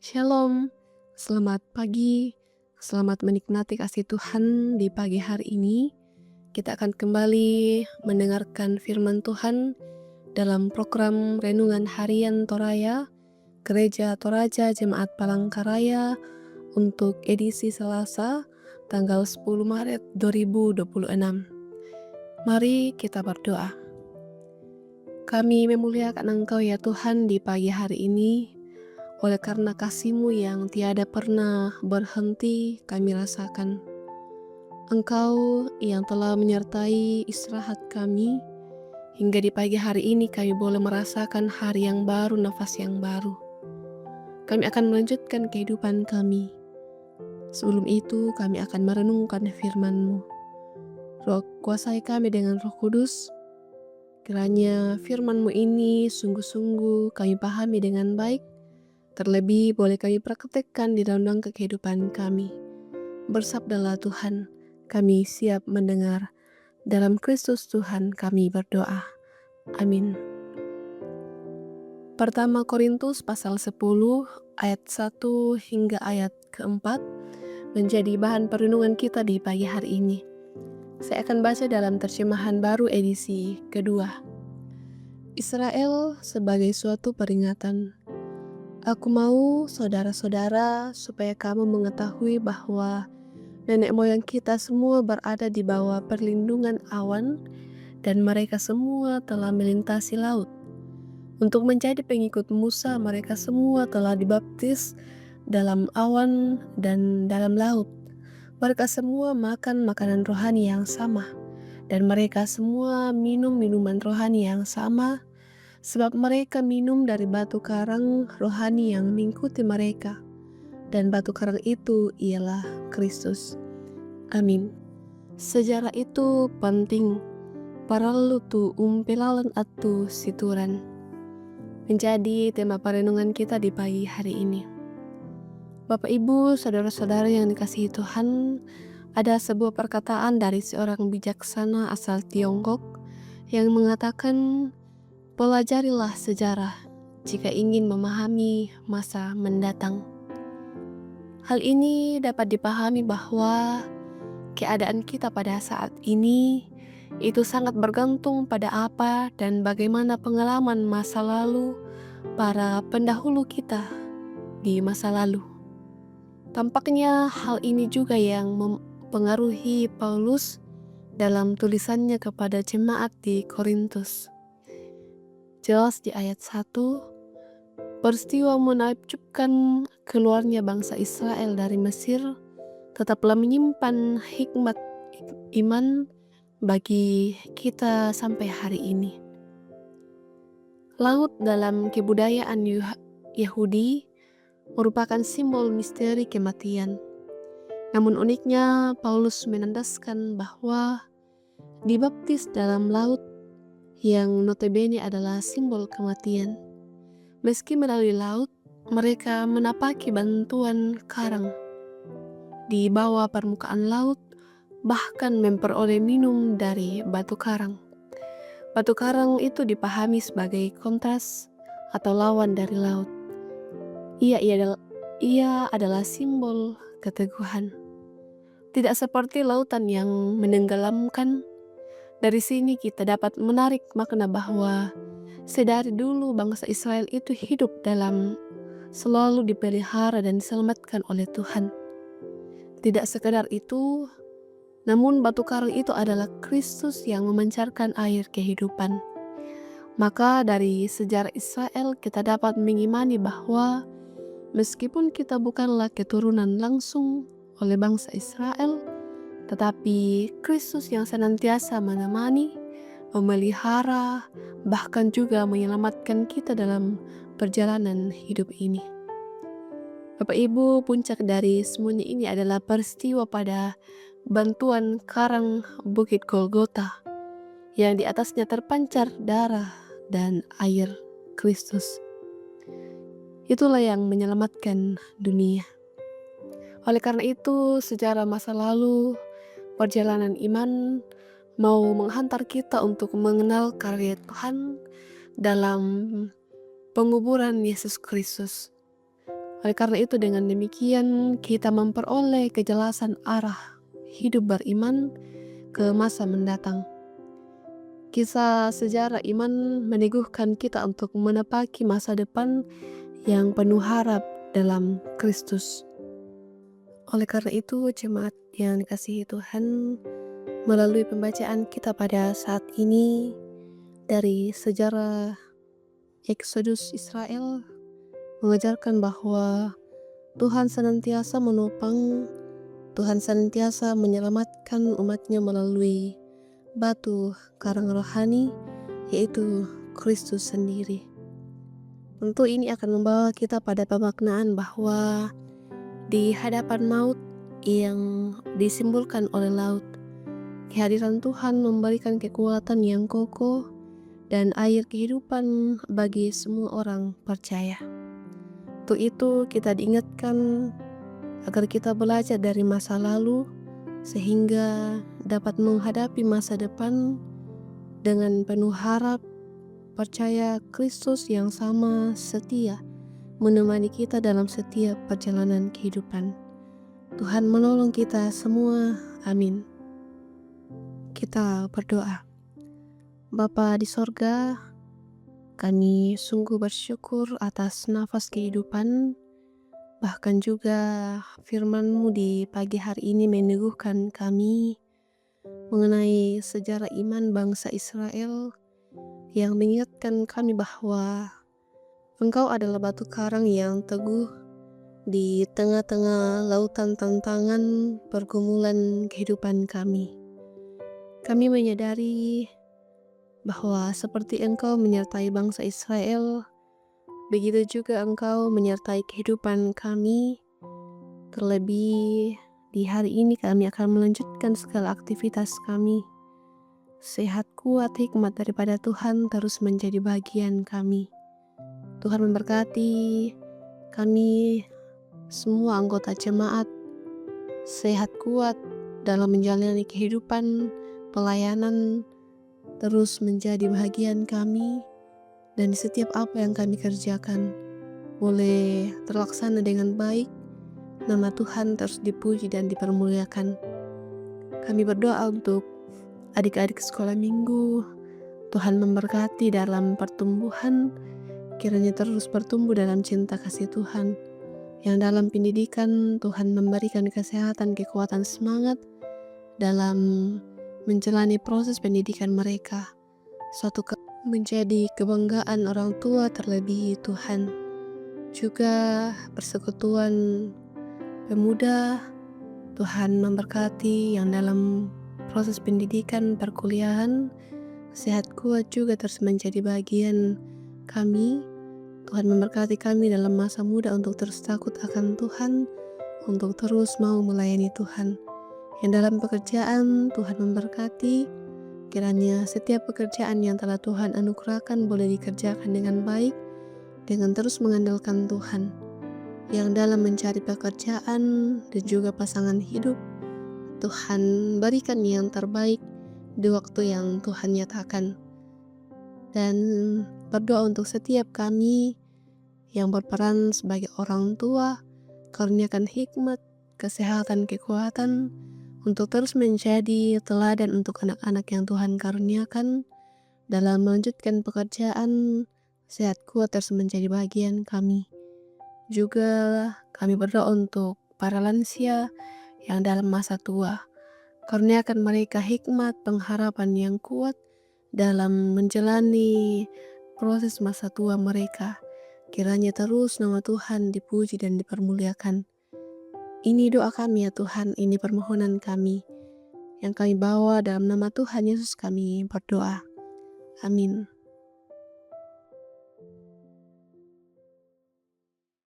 Shalom, selamat pagi, selamat menikmati kasih Tuhan di pagi hari ini. Kita akan kembali mendengarkan firman Tuhan dalam program Renungan Harian Toraya, Gereja Toraja Jemaat Palangkaraya untuk edisi Selasa, tanggal 10 Maret 2026. Mari kita berdoa. Kami memuliakan Engkau ya Tuhan di pagi hari ini. Oleh karena kasih-Mu yang tiada pernah berhenti kami rasakan. Engkau yang telah menyertai istirahat kami, hingga di pagi hari ini kami boleh merasakan hari yang baru, nafas yang baru. Kami akan melanjutkan kehidupan kami. Sebelum itu kami akan merenungkan firman-Mu. Roh, kuasai kami dengan Roh Kudus. Kiranya firman-Mu ini sungguh-sungguh kami pahami dengan baik. Terlebih boleh kami praktekkan di dalam kehidupan kami. Bersabdalah Tuhan, kami siap mendengar. Dalam Kristus Tuhan kami berdoa. Amin. Pertama Korintus pasal 10 ayat 1 hingga ayat keempat menjadi bahan perenungan kita di pagi hari ini. Saya akan baca dalam terjemahan baru edisi kedua. Israel sebagai suatu peringatan. Aku mau saudara-saudara supaya kamu mengetahui bahwa nenek moyang kita semua berada di bawah perlindungan awan dan mereka semua telah melintasi laut. Untuk menjadi pengikut Musa mereka semua telah dibaptis dalam awan dan dalam laut. Mereka semua makan makanan rohani yang sama dan mereka semua minum minuman rohani yang sama. Sebab mereka minum dari batu karang rohani yang mengikuti mereka, dan batu karang itu ialah Kristus. Amin. Sejarah itu penting, paralu tu umpelalan atu situran. Menjadi tema perenungan kita di pagi hari ini. Bapak Ibu, saudara-saudara yang dikasihi Tuhan, ada sebuah perkataan dari seorang bijaksana asal Tiongkok yang mengatakan, pelajarilah sejarah jika ingin memahami masa mendatang. Hal ini dapat dipahami bahwa keadaan kita pada saat ini itu sangat bergantung pada apa dan bagaimana pengalaman masa lalu para pendahulu kita di masa lalu. Tampaknya hal ini juga yang mempengaruhi Paulus dalam tulisannya kepada jemaat di Korintus. Jelas di ayat 1, peristiwa menakjubkan keluarnya bangsa Israel dari Mesir tetaplah menyimpan hikmat iman bagi kita sampai hari ini. Laut dalam kebudayaan Yahudi merupakan simbol misteri kematian. Namun uniknya Paulus menandaskan bahwa dibaptis dalam laut yang notabene adalah simbol kematian. Meski melalui laut, mereka menapaki bantuan karang di bawah permukaan laut, bahkan memperoleh minum dari batu karang. Batu karang itu dipahami sebagai kontras atau lawan dari laut. Ia adalah simbol keteguhan. Tidak seperti lautan yang menenggelamkan. Dari sini kita dapat menarik makna bahwa sedari dulu bangsa Israel itu hidup dalam selalu dipelihara dan diselamatkan oleh Tuhan. Tidak sekadar itu, namun batu karang itu adalah Kristus yang memancarkan air kehidupan. Maka dari sejarah Israel kita dapat mengimani bahwa meskipun kita bukanlah keturunan langsung oleh bangsa Israel, tetapi Kristus yang senantiasa menemani, memelihara, bahkan juga menyelamatkan kita dalam perjalanan hidup ini. Bapak Ibu, puncak dari semuanya ini adalah peristiwa pada bantuan karang Bukit Golgota yang di atasnya terpancar darah dan air Kristus. Itulah yang menyelamatkan dunia. Oleh karena itu, sejarah masa lalu, perjalanan iman mau menghantar kita untuk mengenal karya Tuhan dalam penguburan Yesus Kristus. Oleh karena itu dengan demikian kita memperoleh kejelasan arah hidup beriman ke masa mendatang. Kisah sejarah iman meneguhkan kita untuk menepaki masa depan yang penuh harap dalam Kristus. Oleh karena itu, jemaat yang dikasihi Tuhan, melalui pembacaan kita pada saat ini dari sejarah Eksodus Israel mengajarkan bahwa Tuhan senantiasa menopang, Tuhan senantiasa menyelamatkan umatnya melalui batu karang rohani, yaitu Kristus sendiri. Tentu ini akan membawa kita pada pemaknaan bahwa di hadapan maut yang disimbolkan oleh laut, kehadiran Tuhan memberikan kekuatan yang kokoh dan air kehidupan bagi semua orang percaya. Untuk itu kita diingatkan agar kita belajar dari masa lalu sehingga dapat menghadapi masa depan dengan penuh harap, percaya Kristus yang sama setia menemani kita dalam setiap perjalanan kehidupan. Tuhan menolong kita semua, amin. Kita berdoa. Bapa di sorga, kami sungguh bersyukur atas nafas kehidupan, bahkan juga firman-Mu di pagi hari ini meneguhkan kami mengenai sejarah iman bangsa Israel yang mengingatkan kami bahwa Engkau adalah batu karang yang teguh di tengah-tengah lautan tantangan pergumulan kehidupan kami. Kami menyadari bahwa seperti Engkau menyertai bangsa Israel, begitu juga Engkau menyertai kehidupan kami. Terlebih di hari ini kami akan melanjutkan segala aktivitas kami. Sehat, kuat, hikmat daripada Tuhan terus menjadi bagian kami. Tuhan memberkati kami semua anggota jemaat, sehat kuat dalam menjalani kehidupan, pelayanan, terus menjadi bagian kami, dan setiap apa yang kami kerjakan boleh terlaksana dengan baik. Nama Tuhan terus dipuji dan dipermuliakan. Kami berdoa untuk adik-adik sekolah minggu. Tuhan memberkati dalam pertumbuhan, kiranya terus bertumbuh dalam cinta kasih Tuhan. Yang dalam pendidikan, Tuhan memberikan kesehatan, kekuatan, semangat dalam menjalani proses pendidikan mereka. Menjadi kebanggaan orang tua terlebih Tuhan. Juga persekutuan pemuda, Tuhan memberkati yang dalam proses pendidikan, perkuliahan, sehat kuat juga terus menjadi bagian kami. Tuhan memberkati kami dalam masa muda untuk terus takut akan Tuhan, untuk terus mau melayani Tuhan. Yang dalam pekerjaan, Tuhan memberkati, kiranya setiap pekerjaan yang telah Tuhan anugerahkan boleh dikerjakan dengan baik, dengan terus mengandalkan Tuhan. Yang dalam mencari pekerjaan dan juga pasangan hidup, Tuhan berikan yang terbaik di waktu yang Tuhan nyatakan. Dan berdoa untuk setiap kami yang berperan sebagai orang tua, karuniakan hikmat, kesehatan, kekuatan, untuk terus menjadi teladan untuk anak-anak yang Tuhan karuniakan dalam melanjutkan pekerjaan, sehat kuat terus menjadi bagian kami. Juga kami berdoa untuk para lansia yang dalam masa tua, karuniakan mereka hikmat, pengharapan yang kuat dalam menjalani proses masa tua mereka. Kiranya terus nama Tuhan dipuji dan dipermuliakan. Ini doa kami ya Tuhan, ini permohonan kami yang kami bawa dalam nama Tuhan Yesus kami berdoa. Amin.